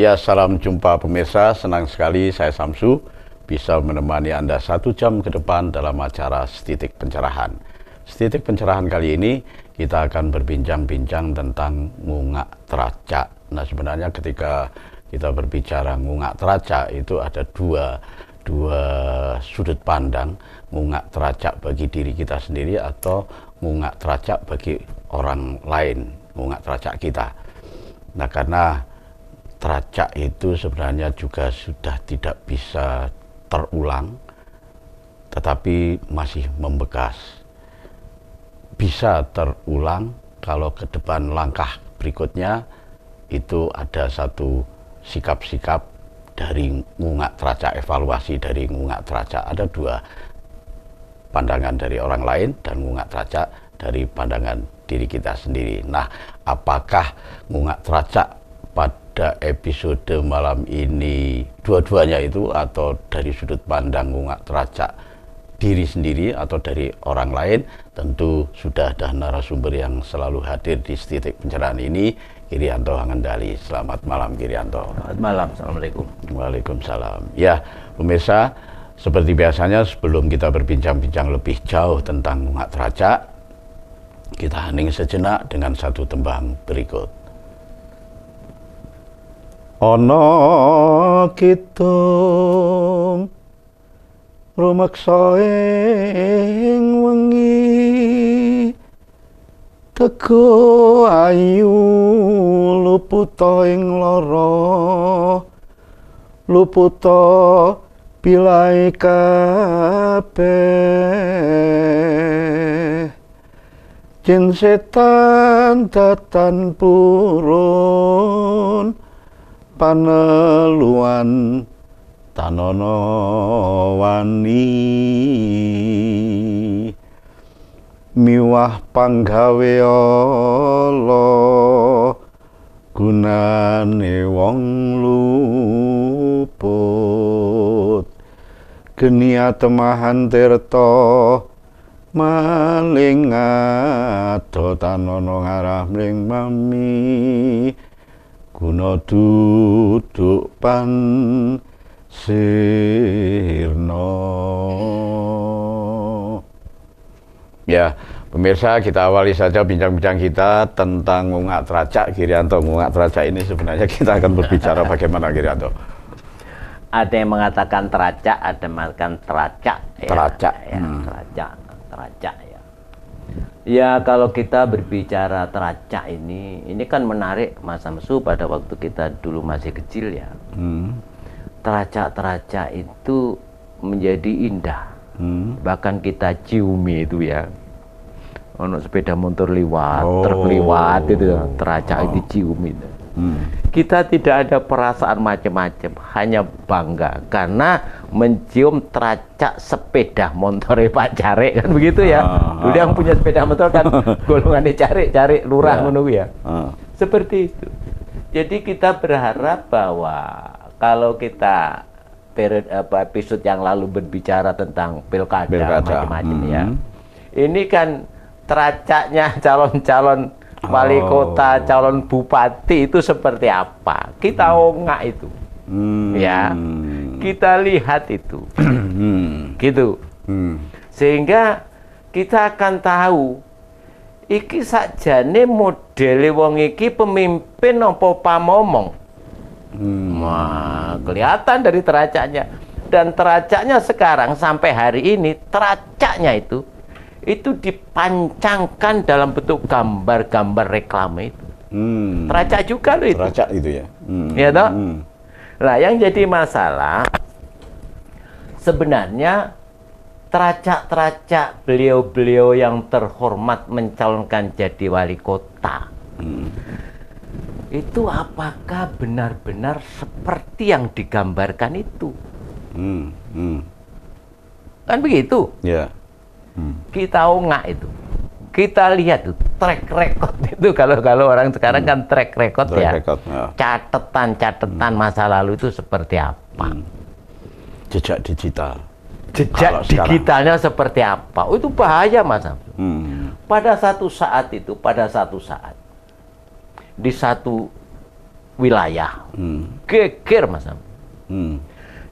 Ya, salam jumpa pemirsa. Senang sekali saya Samsu bisa menemani Anda 1 jam ke depan dalam acara Setitik Pencerahan. Setitik Pencerahan kali ini kita akan berbincang-bincang tentang ngungak teracak. Nah, sebenarnya ketika kita berbicara ngungak teracak itu ada dua sudut pandang, ngungak teracak bagi diri kita sendiri atau ngungak teracak bagi orang lain, ngungak teracak kita. Nah, karena teracak itu sebenarnya juga sudah tidak bisa terulang, tetapi masih membekas. Bisa terulang kalau ke depan langkah berikutnya itu ada satu sikap-sikap dari ngungak teracak, evaluasi dari ngungak teracak. Ada dua, pandangan dari orang lain dan ngungak teracak dari pandangan diri kita sendiri. Nah, apakah ngungak teracak pada episode malam ini dua-duanya itu, atau dari sudut pandang ngungak teracak diri sendiri atau dari orang lain? Tentu sudah ada narasumber yang selalu hadir di Setitik Pencerahan ini, Kirianto Hangendali. Selamat malam, Kirianto. Selamat malam, Assalamualaikum. Waalaikumsalam. Ya, pemirsa, seperti biasanya sebelum kita berbincang-bincang lebih jauh tentang ngungak teracak, kita hening sejenak dengan satu tembang berikut. Ana kitung rumeksa ing wengi, teko ayu luputa ing lara, luputa pilai kabeh, jin setan datan purun, paneluan tanono wani, miwah panggawe ala, gunane wong luput, geni atemahan tirta maling ado, tanono ngarah mring mami, guna duduk pan sirna. Ya, pemirsa, kita awali saja bincang-bincang kita tentang ngungak teracak. Kirianto, ngungak teracak ini sebenarnya kita akan berbicara bagaimana, Kirianto? Ada yang mengatakan teracak, ada yang mengatakan teracak. Teracak. Teracak ya. Ya, kalau kita berbicara teracak ini kan menarik, Mas Samsu, pada waktu kita dulu masih kecil ya. Teracak-teracak itu menjadi indah. Bahkan kita ciumi itu ya. Ono sepeda motor liwat, truk liwat itu teracak itu ciumi itu. Kita tidak ada perasaan macam-macam, hanya bangga karena mencium teracak sepeda motor Pak Cari, kan begitu ya. Dulu yang punya sepeda motor kan golongannya cari lurah menunggu ya. Seperti itu. Jadi kita berharap bahwa kalau kita episode yang lalu berbicara tentang pilkada macam-macam ya. Ini kan teracaknya calon-calon wali kota, calon bupati itu seperti apa? Kita ongak itu, ya, kita lihat itu, gitu, sehingga kita akan tahu, iki sakjane modele wong iki pemimpin apa pamomong. Wah, kelihatan dari teracaknya, dan teracaknya sekarang sampai hari ini teracaknya itu dipancangkan dalam bentuk gambar-gambar reklame itu. Teracak juga loh itu. Teracak itu ya. Ya toh? Nah, yang jadi masalah sebenarnya teracak-teracak beliau-beliau yang terhormat mencalonkan jadi wali kota. Itu apakah benar-benar seperti yang digambarkan itu? Kan begitu? Ya. Kita ongak itu, kita lihat tuh track record itu, kalau orang sekarang kan track record ya, catatan masa lalu itu seperti apa, jejak digital, digitalnya seperti apa. Itu bahaya, Mas. Pada satu saat di satu wilayah. Geger Mas Samsu.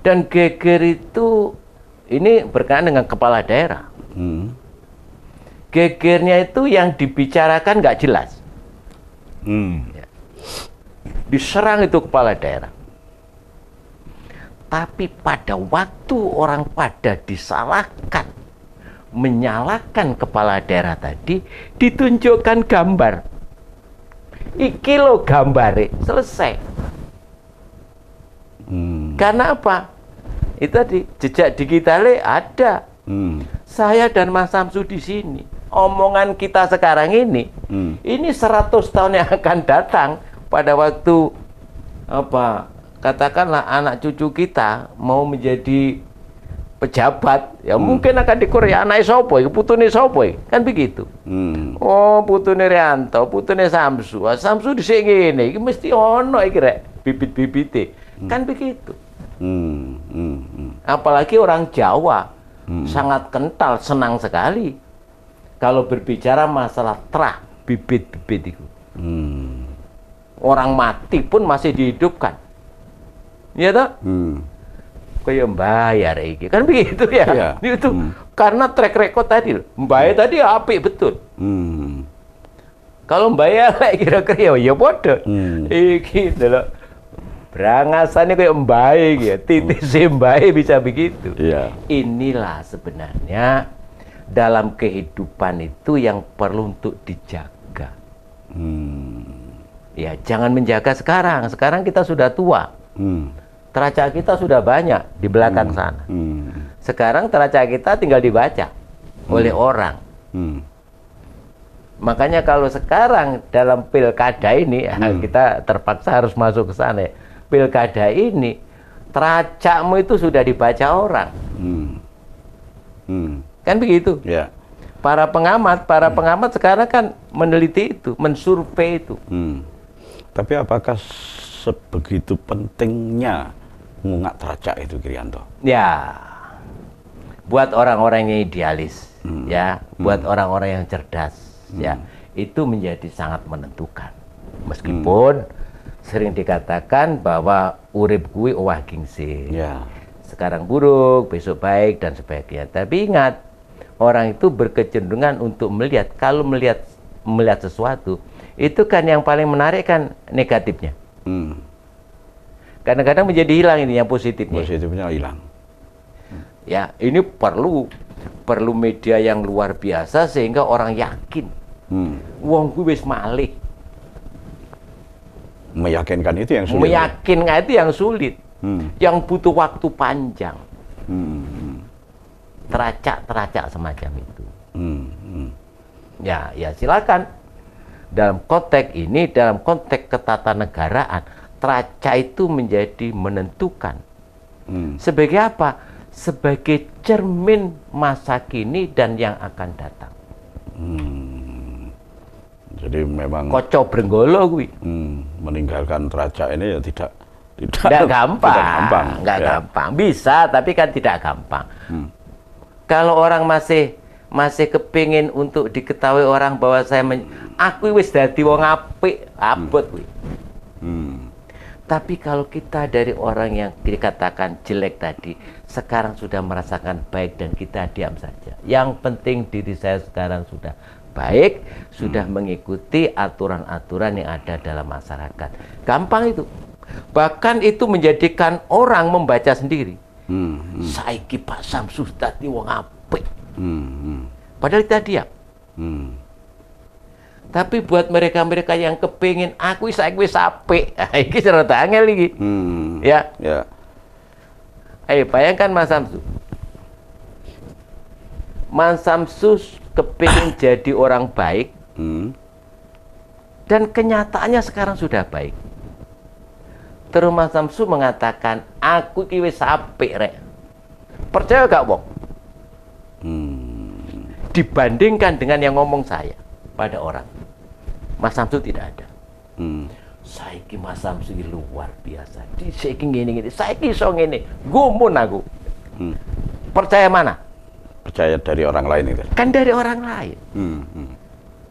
Dan geger itu ini berkenaan dengan kepala daerah. Gegernya itu yang dibicarakan nggak jelas. Ya. Diserang itu kepala daerah. Tapi pada waktu orang pada disalahkan, menyalahkan kepala daerah tadi, ditunjukkan gambar. Iki lo gambare, selesai. Karena apa? Itu tadi jejak digitalnya ada. Saya dan Mas Samsu di sini. Omongan kita sekarang ini 100 tahun yang akan datang pada waktu apa? Katakanlah anak cucu kita mau menjadi pejabat, ya mungkin akan dikurya anak sopo, putune sopo, kan begitu. Oh, putune Rianto, putune Samsu. Samsu dhisik ngene, iki mesti ono iki rek bibit-bibite. Kan begitu. Apalagi orang Jawa sangat kental, senang sekali kalau berbicara masalah terah bibit-bibit itu. Orang mati pun masih dihidupkan. Ya toh? Kayak bayar iki. Kan begitu ya. Yeah. Itu karena track record tadi loh. Mbae tadi apik betul. Kalau bayar kira-kira ya bodoh. Iki lho. Berangasane kayak mbae gitu. Titis mbae bisa begitu. Yeah. Inilah sebenarnya dalam kehidupan itu yang perlu untuk dijaga. Ya, jangan menjaga sekarang. Sekarang kita sudah tua. Teraca kita sudah banyak di belakang sana. Sekarang teraca kita tinggal dibaca oleh orang. Makanya kalau sekarang dalam pilkada ini, kita terpaksa harus masuk ke sana. Pilkada ini, teracamu itu sudah dibaca orang. Kan begitu? Yeah. Para pengamat sekarang kan meneliti itu, mensurvei itu. Tapi apakah sebegitu pentingnya ngungak teraca itu, Kriyanto? Ya, buat orang-orang yang idealis, ya, buat orang-orang yang cerdas, ya, itu menjadi sangat menentukan. Meskipun sering dikatakan bahwa urip kuwi owah gingsil. Ya. Sekarang buruk, besok baik dan sebagainya. Tapi ingat, orang itu berkecenderungan untuk melihat, kalau melihat sesuatu, itu kan yang paling menarik kan negatifnya. Kadang-kadang menjadi hilang ini yang positifnya. Positifnya hilang. Ya, ini perlu media yang luar biasa sehingga orang yakin. Wong kuwi wis malih. Meyakinkan itu yang sulit. Meyakinkan itu yang sulit. Yang butuh waktu panjang. Teracak semacam itu. Ya silakan. Dalam konteks ini, dalam konteks ketatanegaraan, teraca itu menjadi menentukan. Sebagai apa? Sebagai cermin masa kini dan yang akan datang. Jadi memang Koco Brenggolo gue. Meninggalkan teraca ini ya tidak gampang. Nggak gampang. Bisa, tapi kan tidak gampang. Kalau orang masih kepingin untuk diketahui orang bahwa aku wis dadi wong apik, abot kuwi. Tapi kalau kita dari orang yang dikatakan jelek tadi, sekarang sudah merasakan baik dan kita diam saja. Yang penting diri saya sekarang sudah baik, sudah mengikuti aturan-aturan yang ada dalam masyarakat. Gampang itu. Bahkan itu menjadikan orang membaca sendiri. Saiki Pak Samsu dadi wong apik. Padahal kita diam. Tapi buat mereka-mereka yang kepingin aku saiki wis apik, iki rada angel iki. Ya. Ayo bayangkan Mas Samsu. Mas Samsu kepingin jadi orang baik. Dan kenyataannya sekarang sudah baik. Terus Mas Samsu mengatakan, aku iki wis apik rek. Percaya gak, Wong? Dibandingkan dengan yang ngomong saya pada orang, Mas Samsu tidak ada. Saiki Mas Samsu luar biasa. Saiki ngene, saiki iso ngene. Gumun aku. Percaya mana? Percaya dari orang lain itu. Kan dari orang lain.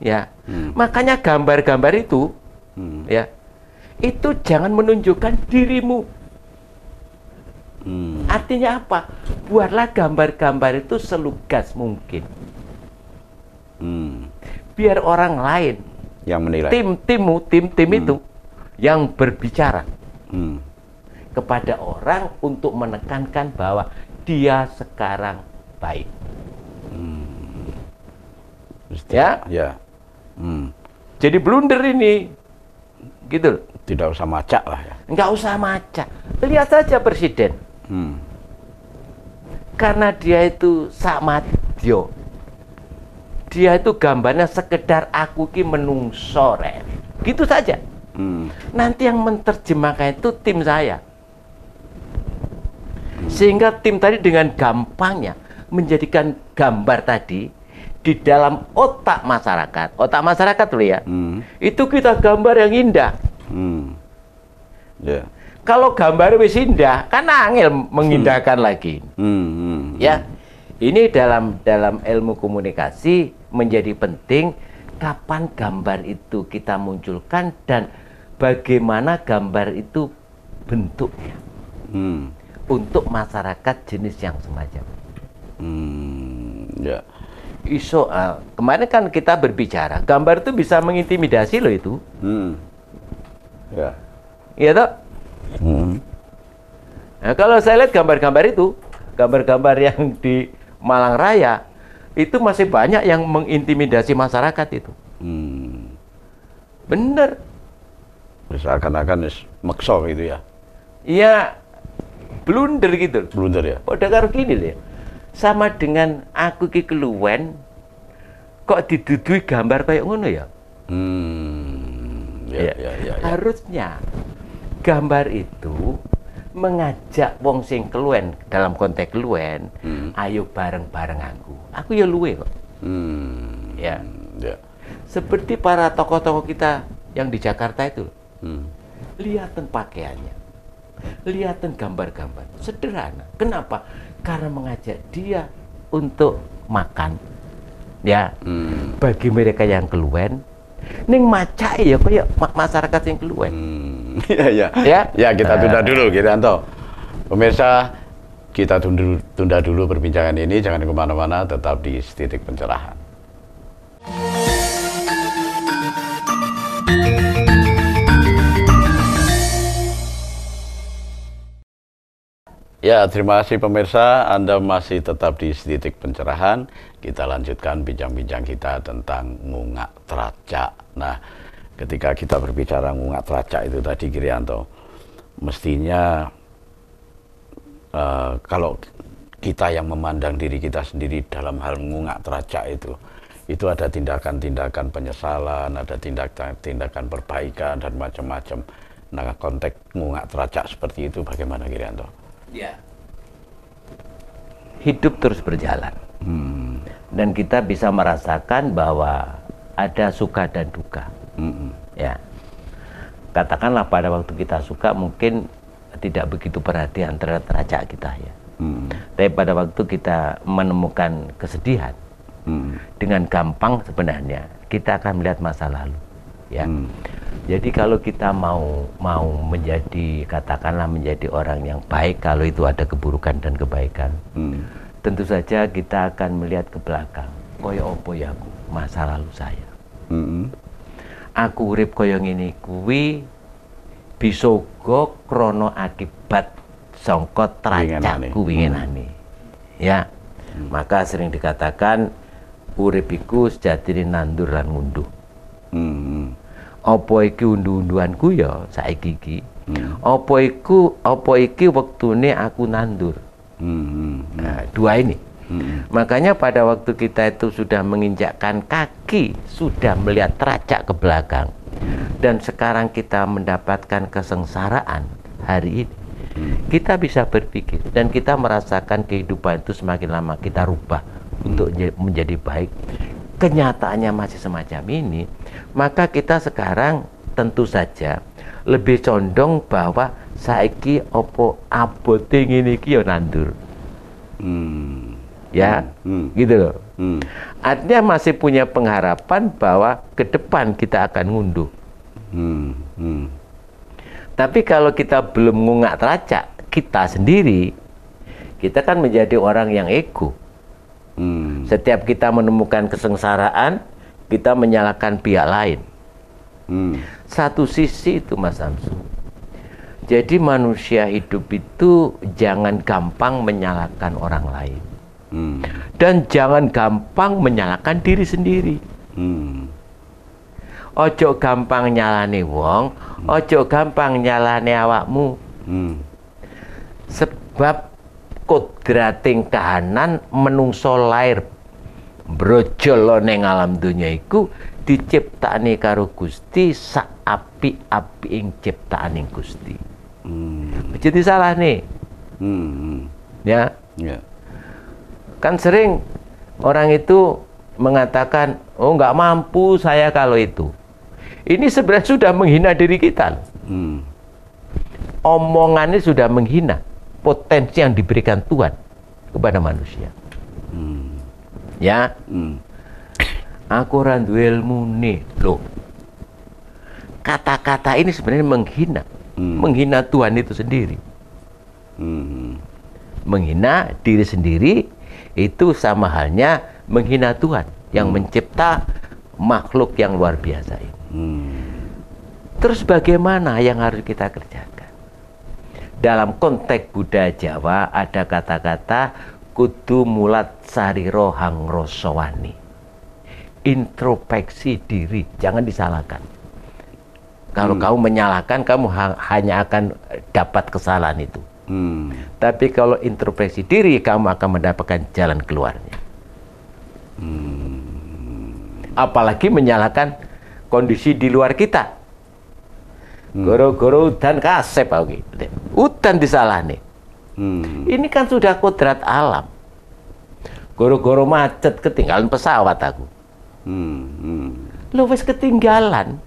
Ya. Makanya gambar-gambar itu, ya, itu jangan menunjukkan dirimu. Artinya apa? Buatlah gambar-gambar itu selugas mungkin. Biar orang lain yang menilai. Tim itu yang berbicara kepada orang untuk menekankan bahwa dia sekarang baik. Ya. Jadi blunder ini, gitu. Tidak usah macak lah ya. Nggak usah macak. Lihat saja presiden. Karena dia itu samadyo. Dia itu gambarnya sekedar aku ki menungso rek. Gitu saja. Nanti yang menerjemahkan itu tim saya. Sehingga tim tadi dengan gampangnya menjadikan gambar tadi di dalam otak masyarakat. Otak masyarakat loh ya. Itu kita gambar yang indah. Kalau gambar wis indah, kan angel mengindahkan lagi. Ya, ini dalam ilmu komunikasi menjadi penting kapan gambar itu kita munculkan dan bagaimana gambar itu bentuknya untuk masyarakat jenis yang semacam. Ya. Iso, kemarin kan kita berbicara gambar itu bisa mengintimidasi loh itu. Ya. Iya toh? Nah, kalau saya lihat gambar-gambar itu, gambar-gambar yang di Malang Raya, itu masih banyak yang mengintimidasi masyarakat itu. Bener. Seakan-akan makso gitu ya. Iya, blunder gitu. Blunder ya. Udah karo gini loh ya. Sama dengan aku ki keluwen, kok didudui gambar kayak ngono ya? Ya. Harusnya gambar itu mengajak wong sing keluwen, dalam konteks keluwen, ayo bareng-bareng aku ya luwe kok. Ya. Seperti para tokoh-tokoh kita yang di Jakarta itu, lihatan pakaiannya, lihatan gambar-gambar sederhana. Kenapa? Karena mengajak dia untuk makan, ya. Bagi mereka yang keluwen, ning macak ya kayak masyarakat yang keluwen. Ya, kita tunda dulu, Girianto. Pemirsa, kita tunda dulu perbincangan ini. Jangan kemana-mana, tetap di Titik Pencerahan. Ya, terima kasih pemirsa. Anda masih tetap di Titik Pencerahan. Kita lanjutkan bincang-bincang kita tentang ngungak tracak. Nah, ketika kita berbicara ngungak tracak itu tadi, Girianto, mestinya kalau kita yang memandang diri kita sendiri dalam hal ngungak tracak itu ada tindakan-tindakan penyesalan, ada tindakan perbaikan dan macam-macam. Nah, konteks ngungak tracak seperti itu bagaimana, Girianto? Ya. Hidup terus berjalan. Dan kita bisa merasakan bahwa ada suka dan duka. Ya. Katakanlah pada waktu kita suka mungkin tidak begitu perhatian terhadap tracak kita ya. Tapi pada waktu kita menemukan kesedihan, dengan gampang sebenarnya kita akan melihat masa lalu. Ya. Jadi kalau kita mau menjadi, katakanlah menjadi orang yang baik, kalau itu ada keburukan dan kebaikan, tentu saja kita akan melihat ke belakang. Koyo opo ya aku, masa lalu saya. Aku urip koyo ngene kuwi bisa uga krana akibat sangka tracakku winginane. Ya. Maka sering dikatakan urip iku sejatine nandur lan ngunduh. Apa iki unduh-unduhanku ya saiki iki? Apa iki wektune aku nandur? Nah, dua ini. Makanya pada waktu kita itu sudah menginjakkan kaki, sudah melihat tracak ke belakang, dan sekarang kita mendapatkan kesengsaraan hari ini, kita bisa berpikir dan kita merasakan kehidupan itu semakin lama kita rubah untuk menjadi baik. Kenyataannya masih semacam ini, maka kita sekarang tentu saja lebih condong bahwa saiki opo abote ngene iki ya nandur. Ya, gitu loh. Artinya masih punya pengharapan bahwa ke depan kita akan ngunduh. Tapi kalau kita belum ngungak teracak kita sendiri, kita kan menjadi orang yang ego. Setiap kita menemukan kesengsaraan, kita menyalahkan pihak lain. Satu sisi itu Mas Samsu. Jadi manusia hidup itu jangan gampang menyalahkan orang lain. Dan jangan gampang menyalahkan diri sendiri. Ojo gampang nyalane wong, ojo gampang nyalane awakmu. Sebab kodrating kahanan menungso lair brojol ning alam donya iku diciptakne karo Gusti sak apik-apik ing ciptaaning Gusti. Jadi salah nih. Ya. Kan sering orang itu mengatakan, oh nggak mampu saya kalau itu. Ini sebenarnya sudah menghina diri kita. Omongannya sudah menghina potensi yang diberikan Tuhan kepada manusia. Ya. Aku ora duwe ilmune. Loh. Kata-kata ini sebenarnya menghina. Menghina Tuhan itu sendiri. Menghina diri sendiri itu sama halnya menghina Tuhan yang mencipta makhluk yang luar biasa ini. Terus bagaimana yang harus kita kerjakan? Dalam konteks budaya Jawa ada kata-kata kudu mulat sariro hangrosowani. Introspeksi diri, jangan disalahkan. Kalau kamu menyalahkan, kamu hanya akan dapat kesalahan itu. Tapi kalau introspeksi diri, kamu akan mendapatkan jalan keluarnya. Apalagi menyalahkan kondisi di luar kita. Goro-goro udan kasep, udan disalahkan. Ini kan sudah kodrat alam. Goro-goro macet ketinggalan pesawat aku. Lo wis ketinggalan.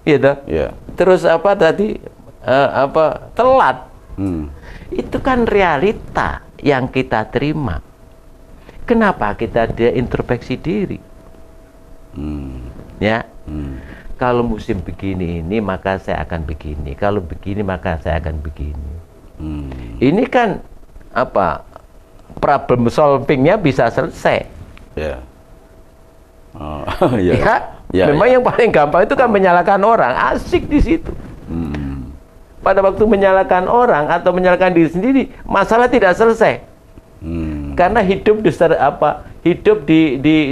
Gitu. Yeah. Terus apa tadi telat. Itu kan realita yang kita terima. Kenapa kita tidak introspeksi diri? Ya. Kalau musim begini ini maka saya akan begini. Kalau begini maka saya akan begini. Ini kan apa? Problem solvingnya bisa selesai. Yeah. Memang yang paling gampang itu kan menyalahkan orang, asik di situ. Pada waktu menyalahkan orang atau menyalahkan diri sendiri, masalah tidak selesai. Karena hidup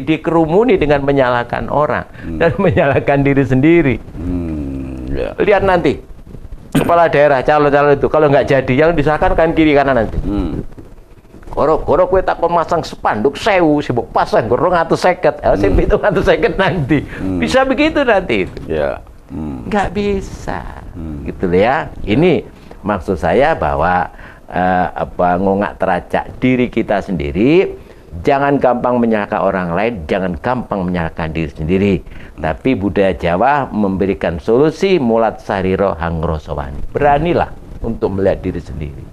dikerumuni dengan menyalahkan orang dan menyalahkan diri sendiri. Lihat nanti kepala daerah calon-calon itu kalau nggak jadi, yang disalahkan kan kiri kanan nanti. Goro kue tak masang spanduk sewu sibuk pasang goro 150, sing 750 nanti. Bisa begitu nanti. Nggak bisa. Gitu ya. Ini maksud saya bahwa ngongak teracak diri kita sendiri, jangan gampang menyalahkan orang lain, jangan gampang menyalahkan diri sendiri. Tapi budaya Jawa memberikan solusi mulat sariro hangrosowani. Beranilah untuk melihat diri sendiri.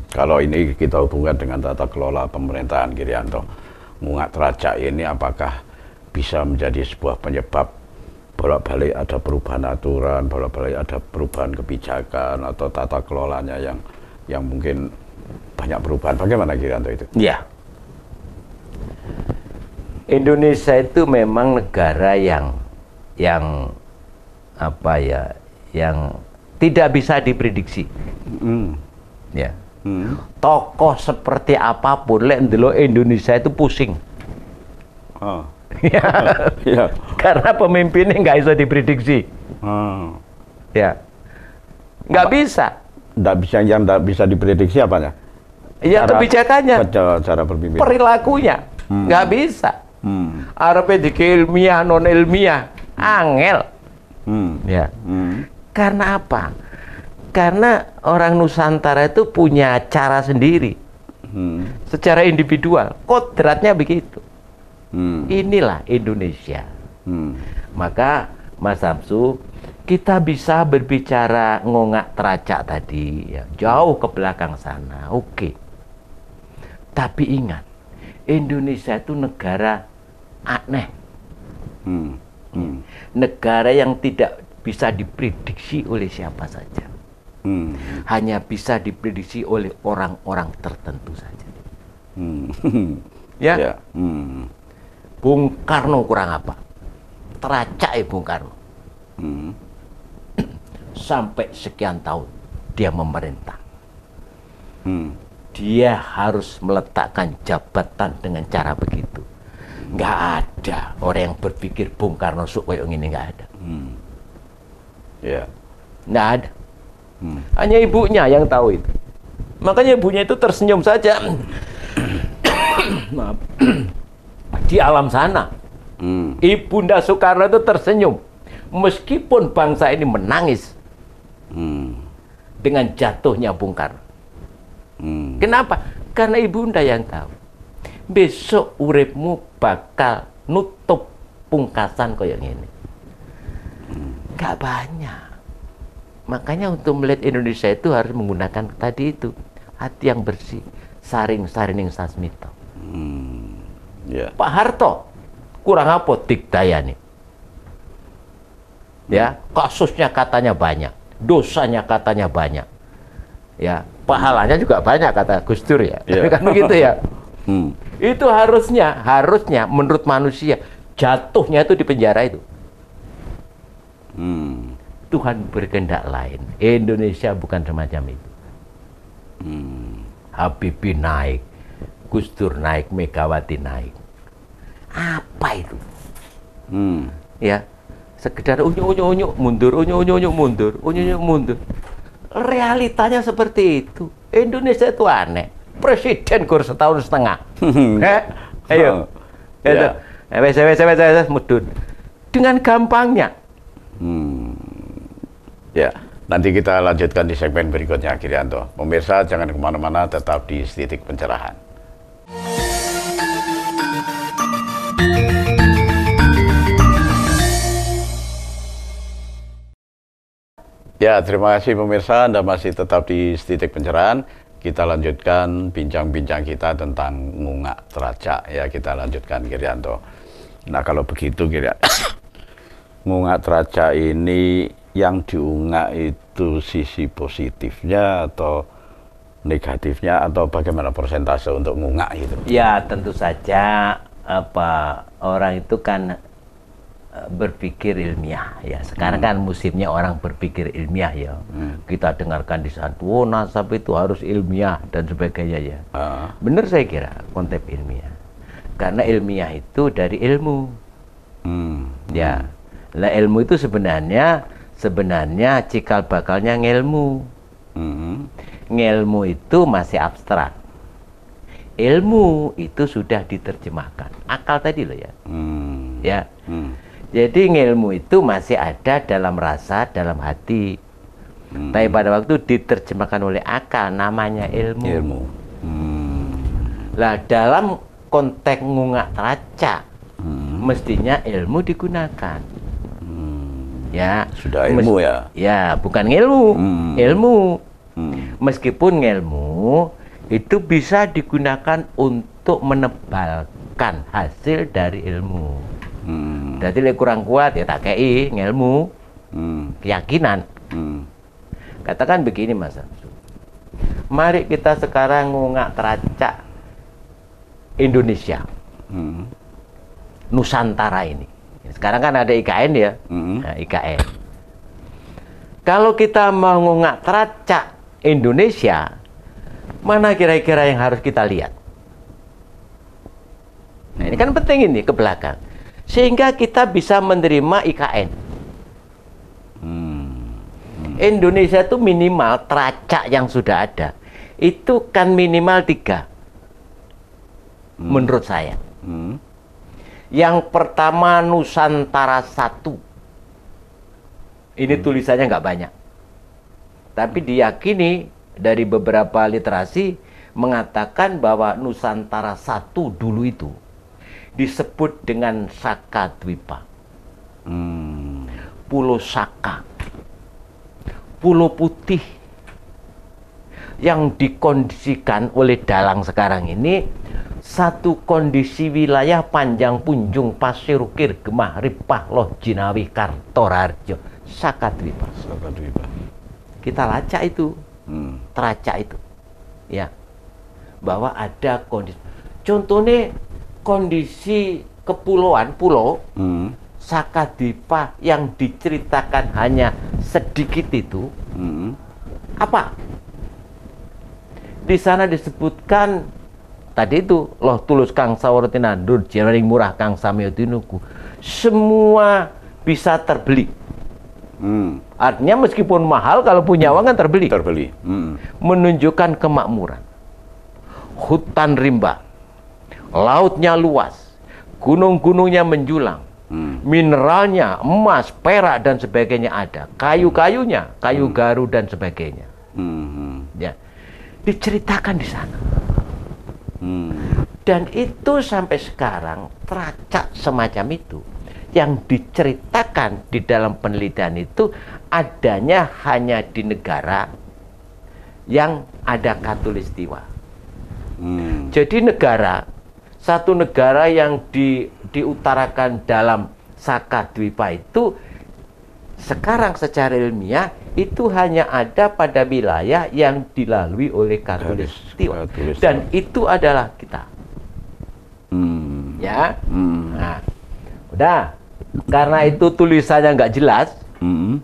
Kalau ini kita hubungkan dengan tata kelola pemerintahan Girianto, ngungak teracak ini apakah bisa menjadi sebuah penyebab bolak-balik ada perubahan aturan, bolak-balik ada perubahan kebijakan atau tata kelolanya yang mungkin banyak perubahan. Bagaimana Girianto itu? Ya. Indonesia itu memang negara yang tidak bisa diprediksi. Ya. Tokoh seperti apapun lek ndelok Indonesia itu pusing. Ya. Karena pemimpinnya nggak bisa diprediksi. Ya. Nggak bisa. Yang bisa diprediksi apanya? Ya kebijakannya. Cara berpemimpin. Perilakunya. Nggak bisa. Arepe dike ilmiah non ilmiah angel. Ya. Karena apa? Karena orang Nusantara itu punya cara sendiri. Secara individual, kodratnya begitu. Inilah Indonesia. Maka Mas Samsu, kita bisa berbicara ngongak teracak tadi, ya, jauh ke belakang sana, oke. Tapi ingat, Indonesia itu negara aneh. Negara yang tidak bisa diprediksi oleh siapa saja. Hmm. Hanya bisa diprediksi oleh orang-orang tertentu saja. Ya. Ya. Bung Karno kurang apa? Teracak Bung Karno. Sampai sekian tahun dia memerintah. Dia harus meletakkan jabatan dengan cara begitu. Nggak ada orang yang berpikir Bung Karno sok kayak gini, nggak ada. Ya. Nggak ada. Hanya ibunya yang tahu itu. Makanya ibunya itu tersenyum saja. Maaf. Di alam sana. Ibunda Soekarno itu tersenyum. Meskipun bangsa ini menangis dengan jatuhnya Bung Karno. Kenapa? Karena ibunda yang tahu. Besok uripmu bakal nutup pungkasan kayak gini. Gak banyak. Makanya untuk melihat Indonesia itu harus menggunakan tadi itu. Hati yang bersih. Saring-sarining sasmito. Ya. Pak Harto kurang apa dikdayani. Ya, kasusnya katanya banyak, dosanya katanya banyak. Ya, pahalanya juga banyak kata Gus Dur ya. Ya. Kan begitu ya. Itu harusnya menurut manusia jatuhnya itu di penjara itu. Tuhan berkehendak lain. Indonesia bukan semacam itu. Habibie naik, Gus Dur naik, Megawati naik. Apa itu? Ya, sekedar unyu-unyu mundur, unyu-unyu mundur, unyu-unyu mundur. Realitanya seperti itu. Indonesia itu aneh. Presiden kurang setahun setengah. Ayo. Ya. Wes mudun. Dengan gampangnya. Ya, nanti kita lanjutkan di segmen berikutnya, Girianto. Pemirsa jangan kemana-mana, tetap di Titik Pencerahan. Ya, terima kasih pemirsa, Anda masih tetap di Titik Pencerahan. Kita lanjutkan bincang-bincang kita tentang ngungak teracak. Ya, kita lanjutkan, Girianto. Nah, kalau begitu, Girianto, ngungak teracak ini yang diunggah itu sisi positifnya atau negatifnya, atau bagaimana persentase untuk ngungak itu? Ya, tentu saja orang itu kan berpikir ilmiah ya. Sekarang kan musimnya orang berpikir ilmiah ya. Kita dengarkan di sana, oh nasab itu harus ilmiah dan sebagainya ya. Benar saya kira konsep ilmiah. Karena ilmiah itu dari ilmu. Ya. Lah ilmu itu sebenarnya cikal bakalnya ngelmu. Ngelmu itu masih abstrak. Ilmu itu sudah diterjemahkan. Akal tadi loh ya. Ya. Jadi ilmu itu masih ada dalam rasa, dalam hati. Tapi pada waktu diterjemahkan oleh akal, namanya ilmu. Lah dalam konteks ngungak teracak, mestinya ilmu digunakan. Ya, sudah ilmu ya. Ya, bukan ilmu. Ilmu. Meskipun ilmu itu bisa digunakan untuk menebalkan hasil dari ilmu. Jadi lebih kurang kuat ya tak kei ilmu, keyakinan. Katakan begini Mas Samsu. Mari kita sekarang ngungak teracak Indonesia, Nusantara ini. Sekarang kan ada IKN ya, nah, IKN. Kalau kita mau ngungak teracak Indonesia, mana kira-kira yang harus kita lihat? Nah, ini kan penting ini ke belakang. Sehingga kita bisa menerima IKN. Indonesia itu minimal teracak yang sudah ada. Itu kan minimal 3. Menurut saya. Yang pertama Nusantara 1. Ini tulisannya nggak banyak. Tapi diyakini dari beberapa literasi mengatakan bahwa Nusantara 1 dulu itu disebut dengan Saka Dwipa. Pulau Saka. Pulau Putih yang dikondisikan oleh dalang sekarang ini satu kondisi wilayah Panjang Punjung Pasir Ukir Gemah Ripah Loh Jinawi Kartorarjo Sakadwipa. Kita lacak itu, teracak itu, ya, bahwa ada kondisi. Contohnya kondisi kepulauan pulau Sakadwipa yang diceritakan hanya sedikit itu, apa? Di sana disebutkan tadi itu loh tulus kang sawartinandur jaraning murah kang samyotinuku, semua bisa terbeli. Artinya meskipun mahal, kalau punya uang kan terbeli. Menunjukkan kemakmuran. Hutan rimba, lautnya luas, gunung-gunungnya menjulang, mineralnya emas, perak dan sebagainya ada, kayu-kayunya, kayu garu dan sebagainya. Ya, diceritakan di sana. Dan itu sampai sekarang teracak semacam itu. Yang diceritakan di dalam penelitian itu adanya hanya di negara yang ada khatulistiwa. Jadi satu negara yang diutarakan dalam Sakadwipa itu sekarang secara ilmiah itu hanya ada pada wilayah yang dilalui oleh khatulistiwa. Dan itu adalah kita. Ya, nah, udah. Karena itu tulisannya nggak jelas,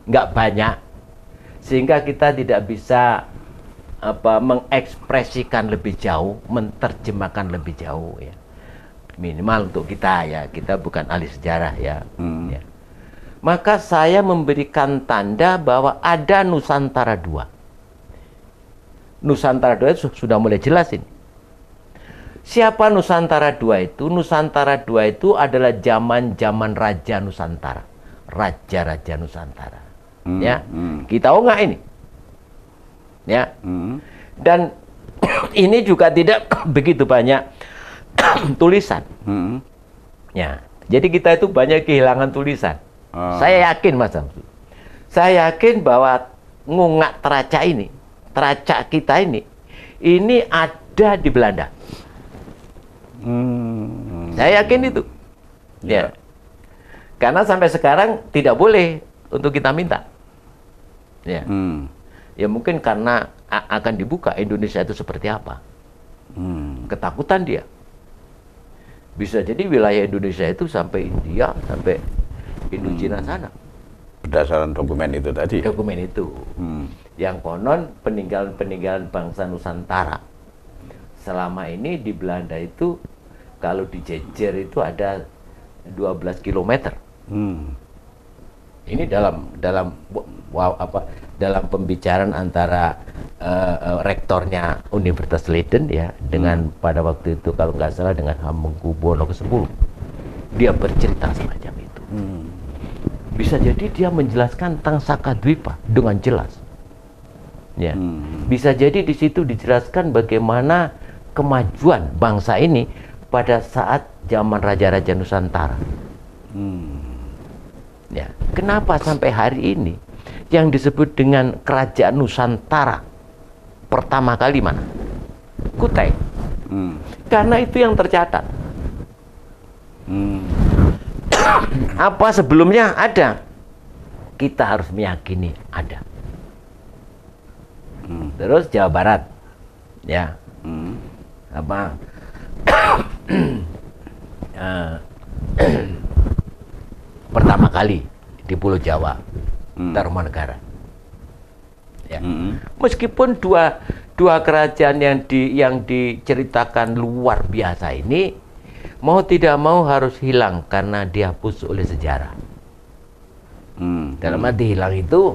nggak banyak, sehingga kita tidak bisa mengekspresikan lebih jauh, menerjemahkan lebih jauh, ya. Minimal untuk kita, ya, kita bukan ahli sejarah, ya. Ya. Maka saya memberikan tanda bahwa ada Nusantara II. Nusantara II itu sudah mulai jelas ini. Siapa Nusantara II itu? Nusantara II itu adalah zaman-zaman Raja Nusantara. Raja-raja Nusantara. Ya, kita tahu nggak ini? Ya. Dan ini juga tidak begitu banyak tulisan. Ya. Jadi kita itu banyak kehilangan tulisan. Saya yakin, Mas Samsu. Saya yakin bahwa ngungak teracak ini, teracak kita ini ada di Belanda. Saya yakin itu, ya. Karena sampai sekarang tidak boleh untuk kita minta, ya. Ya mungkin karena akan dibuka Indonesia itu seperti apa, ketakutan dia. Bisa jadi wilayah Indonesia itu sampai India, sampai Indochina sana. Berdasarkan dokumen itu tadi. Dokumen itu, yang konon peninggalan bangsa Nusantara selama ini di Belanda itu kalau dijejer itu ada 12 km. Ini dalam pembicaraan antara rektornya Universitas Leiden, ya, dengan pada waktu itu kalau nggak salah dengan Hamengkubuwono ke-10. Dia bercerita semacam itu. Bisa jadi dia menjelaskan tentang Sakadwipa dengan jelas. Ya. Bisa jadi di situ dijelaskan bagaimana kemajuan bangsa ini pada saat zaman Raja-Raja Nusantara. Ya, kenapa sampai hari ini yang disebut dengan Kerajaan Nusantara pertama kali mana? Kutai. Karena itu yang tercatat. Apa sebelumnya ada? Kita harus meyakini ada. Terus Jawa Barat, ya. Apa? Pertama kali di Pulau Jawa, Tarumanegara. Ya. Meskipun dua kerajaan yang diceritakan luar biasa ini mau tidak mau harus hilang karena dihapus oleh sejarah. Dalam arti hilang itu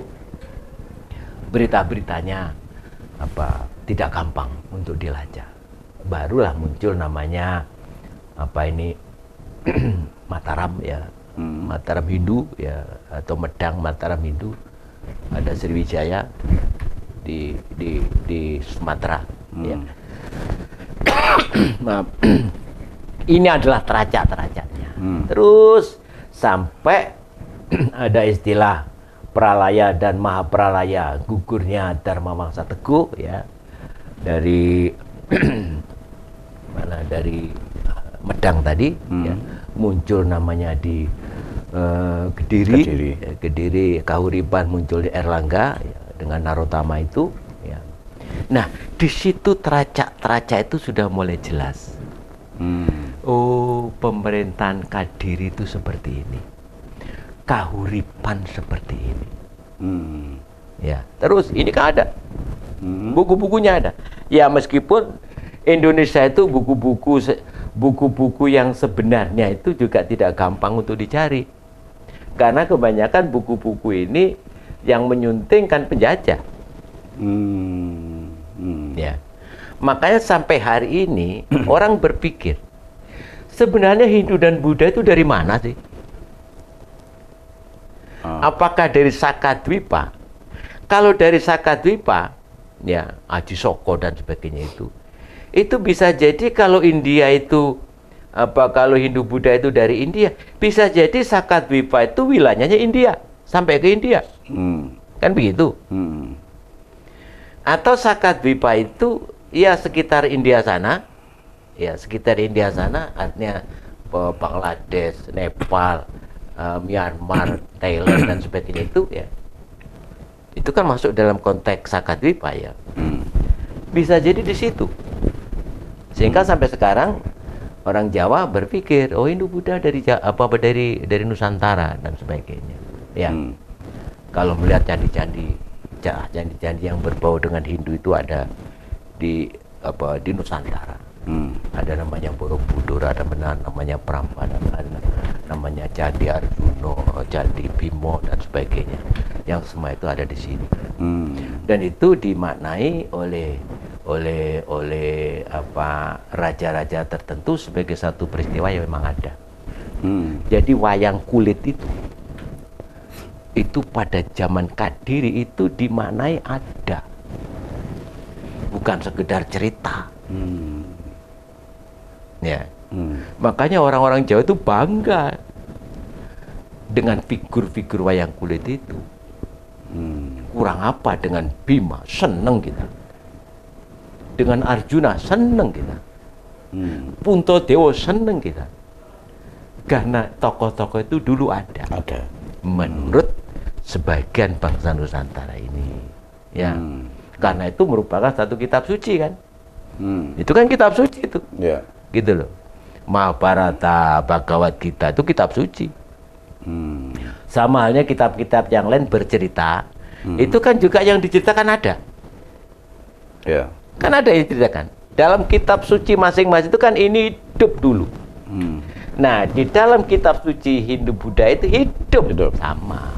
berita-beritanya tidak gampang untuk dilacak. Barulah muncul namanya Mataram, ya, Mataram Hindu, ya, atau Medang Mataram Hindu. Ada Sriwijaya di Sumatera, ya. Ini adalah teracak-teracaknya. Terus sampai ada istilah Pralaya dan Mahapralaya, gugurnya Dharma Wangsa Teguh, ya, dari mana dari Medang tadi, ya, muncul namanya di Kediri, Kediri, Kahuripan muncul di Erlangga ya, dengan Narotama itu. Ya. Nah, di situ teracak itu sudah mulai jelas. Oh, pemerintahan Kadiri itu seperti ini, Kahuripan seperti ini. Ya, terus ini kan ada buku-bukunya ada. Ya, meskipun Indonesia itu buku-buku yang sebenarnya itu juga tidak gampang untuk dicari, karena kebanyakan buku-buku ini yang menyuntingkan penjajah. Ya, makanya sampai hari ini orang berpikir sebenarnya Hindu dan Buddha itu dari mana sih? Apakah dari Sakadwipa? Kalau dari Sakadwipa, ya Aji Soko dan sebagainya itu bisa jadi kalau India itu kalau Hindu Buddha itu dari India, bisa jadi Sakadwipa itu wilayahnya India sampai ke India, kan begitu? Atau Sakadwipa itu ya sekitar India sana, artinya Bangladesh, Nepal, Myanmar, Thailand dan sebagainya itu ya. Itu kan masuk dalam konteks Sakadwipa ya. Bisa jadi di situ. Sehingga sampai sekarang orang Jawa berpikir, oh Hindu Buddha dari Nusantara dan sebagainya. Ya. Kalau melihat candi-candi yang berbau dengan Hindu itu ada di Nusantara. Ada namanya Borobudur, ada namanya Prambanan, ada namanya Candi Arjuna, Candi Bimo dan sebagainya. Yang semua itu ada di sini. Dan itu dimaknai oleh raja-raja tertentu sebagai satu peristiwa yang memang ada. Jadi wayang kulit itu pada zaman Kadiri itu dimaknai ada, bukan sekedar cerita. Ya, makanya orang-orang Jawa itu bangga dengan figur-figur wayang kulit itu. Kurang apa dengan Bima, seneng kita. Dengan Arjuna, seneng kita. Puntadewa, seneng kita. Karena tokoh-tokoh itu dulu ada. Menurut sebagian bangsa Nusantara ini. Ya, karena itu merupakan satu kitab suci kan. Itu kan kitab suci itu. Gitu loh. Mahabharata, Bhagavad Gita itu kitab suci. Sama halnya kitab-kitab yang lain bercerita, itu kan juga yang diceritakan ada. Kan ada yang diceritakan. Dalam kitab suci masing-masing itu kan ini hidup dulu. Nah, di dalam kitab suci Hindu Buddha itu hidup. Sama.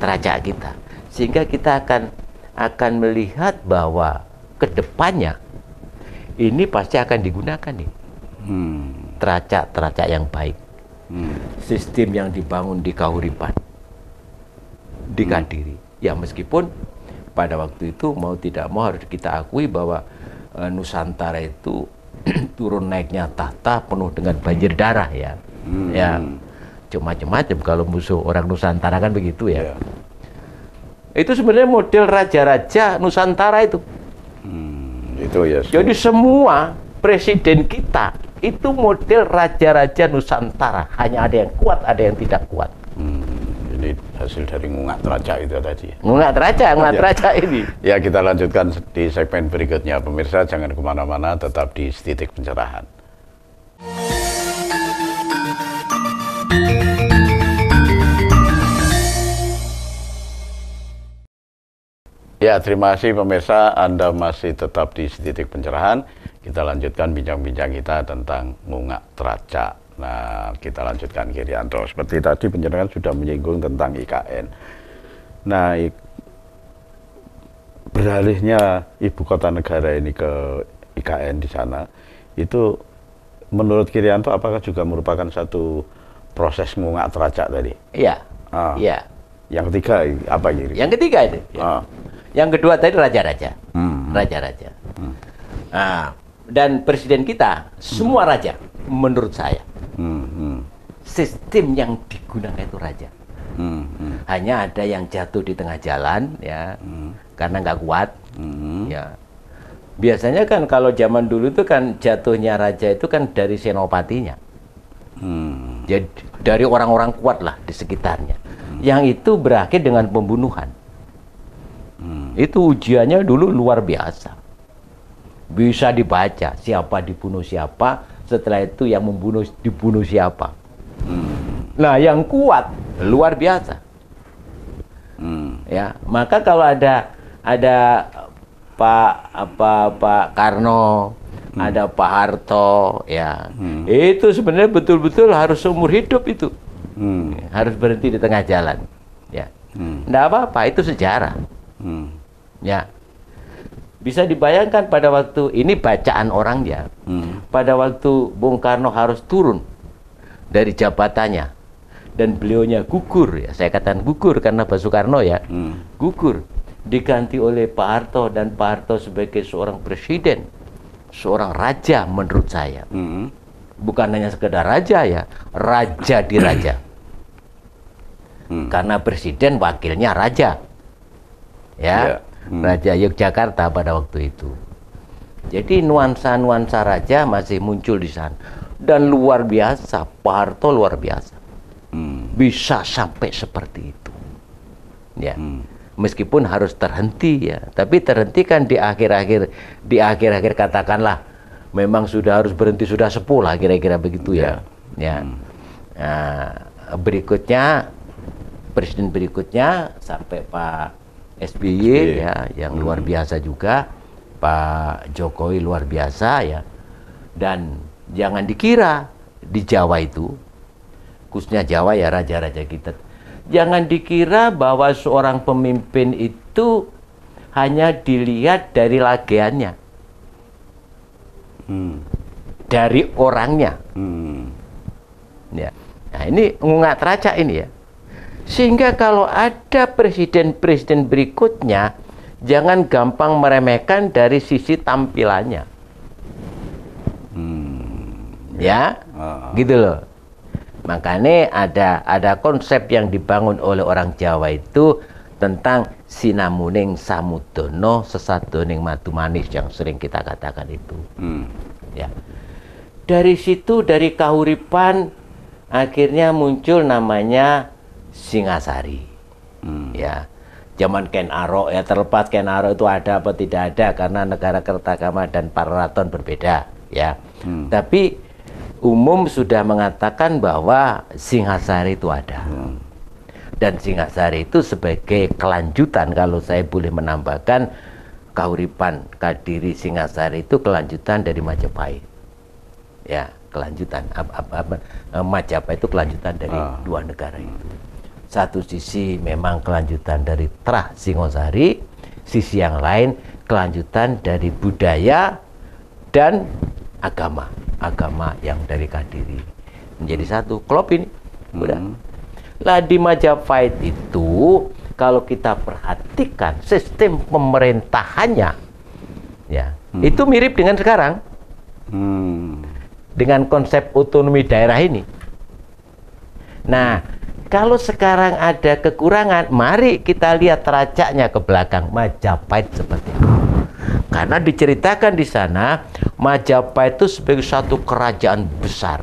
Teracak kita. Sehingga kita akan melihat bahwa kedepannya ini pasti akan digunakan nih. Teracak yang baik. Sistem yang dibangun di Kahuripan, di Kadiri. Ya meskipun pada waktu itu mau tidak mau harus kita akui bahwa Nusantara itu turun naiknya tahta penuh dengan banjir darah ya. Ya macam-macam kalau musuh orang Nusantara kan begitu ya. Itu sebenarnya model raja-raja Nusantara itu. Itu ya. Jadi semua presiden kita itu model raja-raja Nusantara. Hanya ada yang kuat, ada yang tidak kuat. Ini hasil dari ngungak teracak itu tadi. Ngungak teracak ini. Ya, kita lanjutkan di segmen berikutnya. Pemirsa jangan kemana-mana, tetap di Setitik Pencerahan. Ya, terima kasih pemirsa, Anda masih tetap di Setitik Pencerahan. Kita lanjutkan bincang-bincang kita tentang ngungak teracak. Nah, kita lanjutkan Girianto. Seperti tadi penjelasan sudah menyinggung tentang IKN. Nah, beralihnya ibu kota negara ini ke IKN di sana, itu menurut Girianto apakah juga merupakan satu proses ngungak teracak tadi? Iya. Iya. Yang ketiga apa Giri? Yang ketiga itu. Ya. Yang kedua tadi raja-raja. Raja-raja. Dan presiden kita semua raja menurut saya. Sistem yang digunakan itu raja. Hanya ada yang jatuh di tengah jalan ya, karena nggak kuat. Ya. Biasanya kan kalau zaman dulu itu kan jatuhnya raja itu kan dari senopatinya. Jadi dari orang-orang kuat lah di sekitarnya. Yang itu berakhir dengan pembunuhan. Itu ujiannya dulu luar biasa. Bisa dibaca siapa dibunuh siapa, setelah itu yang membunuh dibunuh siapa. Nah, yang kuat luar biasa. Ya, maka kalau ada Pak Karno, ada Pak Harto, ya, itu sebenarnya betul-betul harus seumur hidup itu, harus berhenti di tengah jalan, ya, nggak apa-apa, itu sejarah, ya, bisa dibayangkan pada waktu ini bacaan orangnya, pada waktu Bung Karno harus turun dari jabatannya dan beliaunya gugur, ya, saya katakan gugur karena Pak Soekarno ya, gugur. Diganti oleh Pak Harto, dan Pak Harto sebagai seorang presiden, seorang raja menurut saya. Bukan hanya sekedar raja ya, raja di raja. Karena presiden wakilnya raja. Ya, Raja Yogyakarta pada waktu itu. Jadi nuansa-nuansa raja masih muncul di sana. Dan luar biasa, Pak Harto luar biasa. Bisa sampai seperti itu. Ya. Meskipun harus terhenti ya, tapi terhenti kan di akhir-akhir katakanlah memang sudah harus berhenti, sudah sepuh lah kira-kira begitu ya. Ya. Nah, berikutnya presiden berikutnya sampai Pak SBY ya, yang luar biasa juga, Pak Jokowi luar biasa ya. Dan jangan dikira di Jawa itu, khususnya Jawa ya, raja-raja kita, jangan dikira bahwa seorang pemimpin itu hanya dilihat dari lageannya, dari orangnya. Ya. Nah, ini ngungat raca ini ya. Sehingga kalau ada presiden-presiden berikutnya, jangan gampang meremehkan dari sisi tampilannya. Ya, gitu loh. Makanya ada konsep yang dibangun oleh orang Jawa itu tentang sinamuning samudono sesadoning madu manis yang sering kita katakan itu. Ya. Dari situ, dari kahuripan akhirnya muncul namanya Singasari. Ya. Zaman Ken Arok ya, terlepas Ken Arok itu ada apa tidak ada karena negara Kertagama dan Pararaton berbeda ya. Tapi umum sudah mengatakan bahwa Singasari itu ada. Dan Singasari itu sebagai kelanjutan, kalau saya boleh menambahkan, kahuripan Kadiri Singasari itu kelanjutan dari Majapahit. Ya, kelanjutan. Majapahit itu kelanjutan dari dua negara itu. Satu sisi memang kelanjutan dari Trah Singosari, sisi yang lain kelanjutan dari budaya dan agama yang dari Kadiri menjadi satu, klop ini udah. Lah di Majapahit itu kalau kita perhatikan sistem pemerintahannya ya, itu mirip dengan sekarang dengan konsep otonomi daerah ini. Nah, kalau sekarang ada kekurangan, mari kita lihat racanya ke belakang Majapahit seperti apa. Karena diceritakan di sana Majapahit itu sebagai satu kerajaan besar.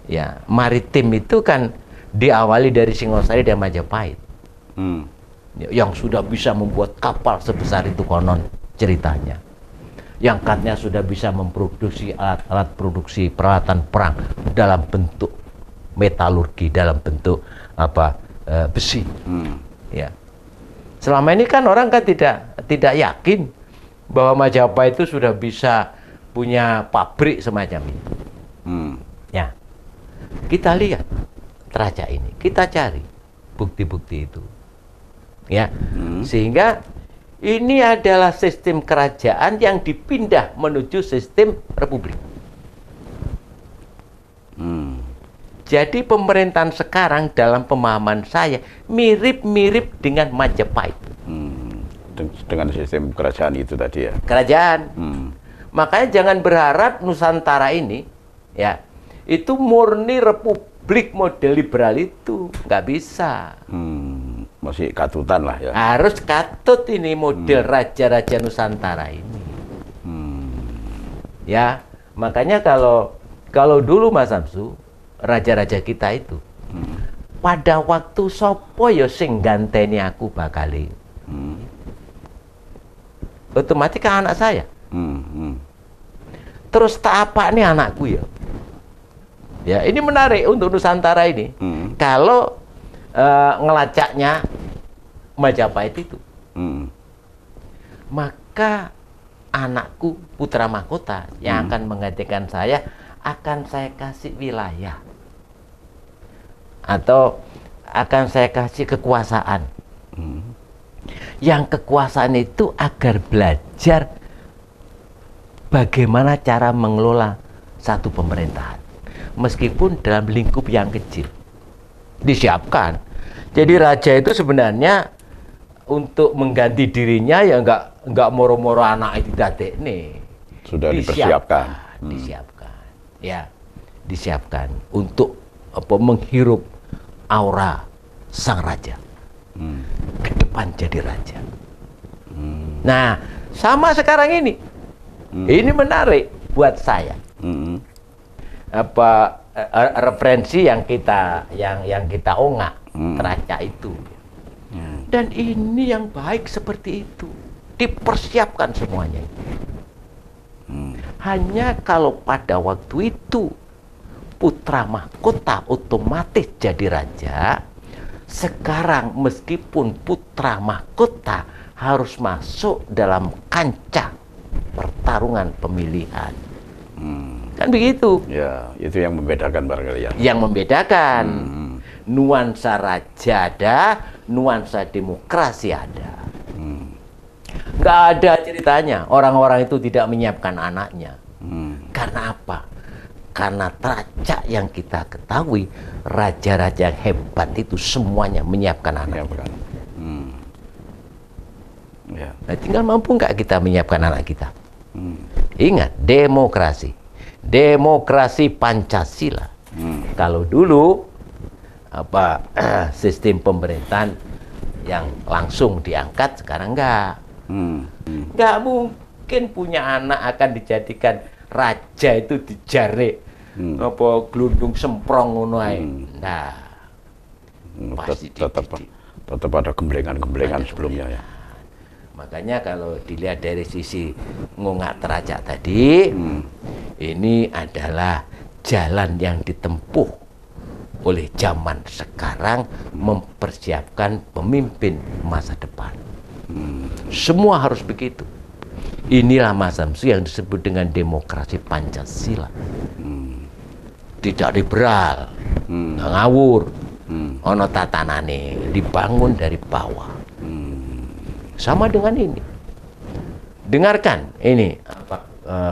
Ya, maritim itu kan diawali dari Singosari dan Majapahit. Yang sudah bisa membuat kapal sebesar itu konon ceritanya. Yang katanya sudah bisa memproduksi alat-alat produksi peralatan perang dalam bentuk metalurgi, dalam bentuk besi. Ya. Selama ini kan orang kan tidak yakin bahwa Majapahit itu sudah bisa punya pabrik semacam ini. Ya, kita lihat raja ini, kita cari bukti-bukti itu. Ya, sehingga ini adalah sistem kerajaan yang dipindah menuju sistem republik. Jadi pemerintahan sekarang dalam pemahaman saya mirip-mirip dengan Majapahit. Dengan sistem kerajaan itu tadi ya. Kerajaan. Makanya jangan berharap Nusantara ini ya itu murni republik model liberal itu, nggak bisa. Masih katutan lah ya. Harus katut ini model raja-raja Nusantara ini. Ya, makanya kalau dulu Mas Samsu, raja-raja kita itu pada waktu sopo ya sing ganteni aku bakali. Otomatis kan anak saya. Terus tak apa nih anakku ya? Ya, ini menarik untuk Nusantara ini. Kalau ngelacaknya Majapahit itu, maka anakku putra mahkota yang akan menggantikan saya akan saya kasih wilayah atau akan saya kasih kekuasaan. Yang kekuasaan itu agar belajar bagaimana cara mengelola satu pemerintahan, meskipun dalam lingkup yang kecil. Disiapkan. Jadi raja itu sebenarnya untuk mengganti dirinya ya nggak moro-moro anak itu dadek nih. Sudah dipersiapkan. Disiapkan. Ya, disiapkan untuk menghirup aura sang raja. Ke depan jadi raja. Nah, sama sekarang ini. Ini menarik buat saya. Referensi yang kita ongak teraca itu. Dan ini yang baik seperti itu. Dipersiapkan semuanya. Hanya kalau pada waktu itu putra mahkota otomatis jadi raja, sekarang meskipun putra mahkota harus masuk dalam kancah pertarungan pemilihan. Kan begitu. Ya, itu yang membedakan barangkali ya. Yang membedakan. Nuansa raja ada, nuansa demokrasi ada. Nggak ada ceritanya orang-orang itu tidak menyiapkan anaknya. Karena apa? Karena teracak yang kita ketahui, raja-raja yang hebat itu semuanya menyiapkan anaknya. Ya. Nah, tinggal mampu nggak kita menyiapkan anak kita? Ingat, demokrasi Pancasila. Kalau dulu sistem pemerintahan yang langsung diangkat, sekarang nggak. Nggak mungkin punya anak akan dijadikan raja itu dijarik glundung semprong ngono ae. Nah, pasti tetap ada gemblengan-gemblengan sebelumnya ya. Makanya kalau dilihat dari sisi ngungak teracak tadi, ini adalah jalan yang ditempuh oleh zaman sekarang mempersiapkan pemimpin masa depan. Semua harus begitu. Inilah Mas Samsu yang disebut dengan demokrasi Pancasila. Tidak liberal, nggak ngawur, ono tatanane, dibangun dari bawah. Sama dengan ini. Dengarkan ini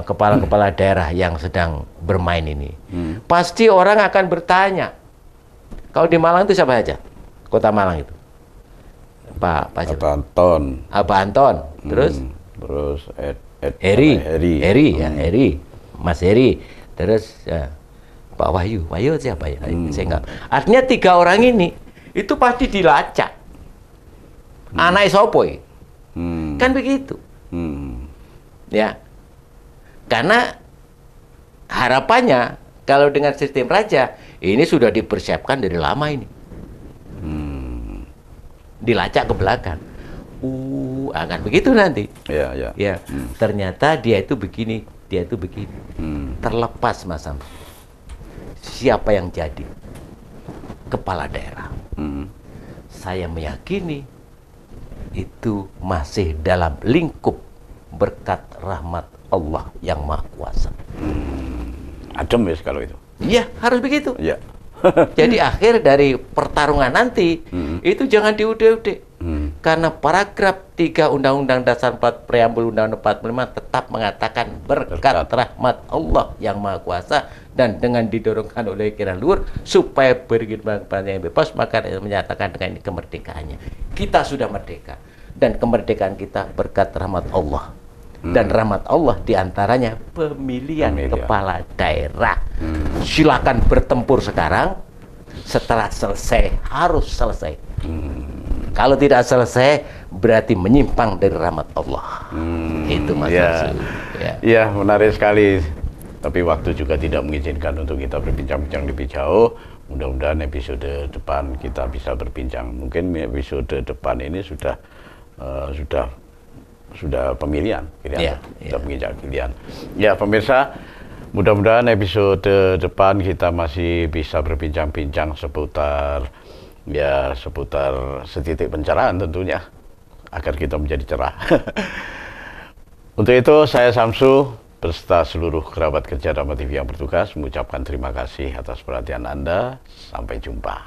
kepala-kepala daerah yang sedang bermain ini. Pasti orang akan bertanya, kalau di Malang itu siapa aja? Kota Malang itu. Pak Anton. Terus Eri, Mas Eri. Terus Pak Wahyu siapa ya? Saya enggak. Artinya 3 orang ini itu pasti dilacak. Anak sopo. Kan begitu. Ya. Karena harapannya kalau dengan sistem raja ini sudah dipersiapkan dari lama ini. Dilacak ke belakang. Akan begitu nanti. Ya. Ternyata dia itu begini. Terlepas Mas Samsu. Siapa yang jadi kepala daerah? Saya meyakini itu masih dalam lingkup berkat rahmat Allah yang Maha Kuasa. Adem ya kalau itu. Iya, harus begitu. Iya. Jadi akhir dari pertarungan nanti itu jangan diude-ude. Karena paragraf 3 Undang-Undang Dasar 4 Preambul Undang-Undang 45 tetap mengatakan berkat rahmat Allah yang Maha Kuasa dan dengan didorongkan oleh pikiran luhur supaya berkehidupan yang bebas, maka menyatakan dengan ini kemerdekaannya. Kita sudah merdeka dan kemerdekaan kita berkat rahmat Allah. Dan rahmat Allah diantaranya pemilihan kepala daerah. Silakan bertempur sekarang. Setelah selesai harus selesai. Kalau tidak selesai berarti menyimpang dari rahmat Allah. Itu Mas Ya. Samsu. Ya. Iya, menarik sekali. Tapi waktu juga tidak mengizinkan untuk kita berbincang-bincang lebih jauh. Mudah-mudahan episode depan kita bisa berbincang. Mungkin episode depan ini sudah pemilihan, sudah menginjak pilihan. Ya, pemirsa, mudah-mudahan episode depan kita masih bisa berbincang-bincang seputar setitik pencerahan tentunya, agar kita menjadi cerah. Untuk itu saya Samsu beserta seluruh kerabat kerja Dharma TV yang bertugas mengucapkan terima kasih atas perhatian Anda. Sampai jumpa.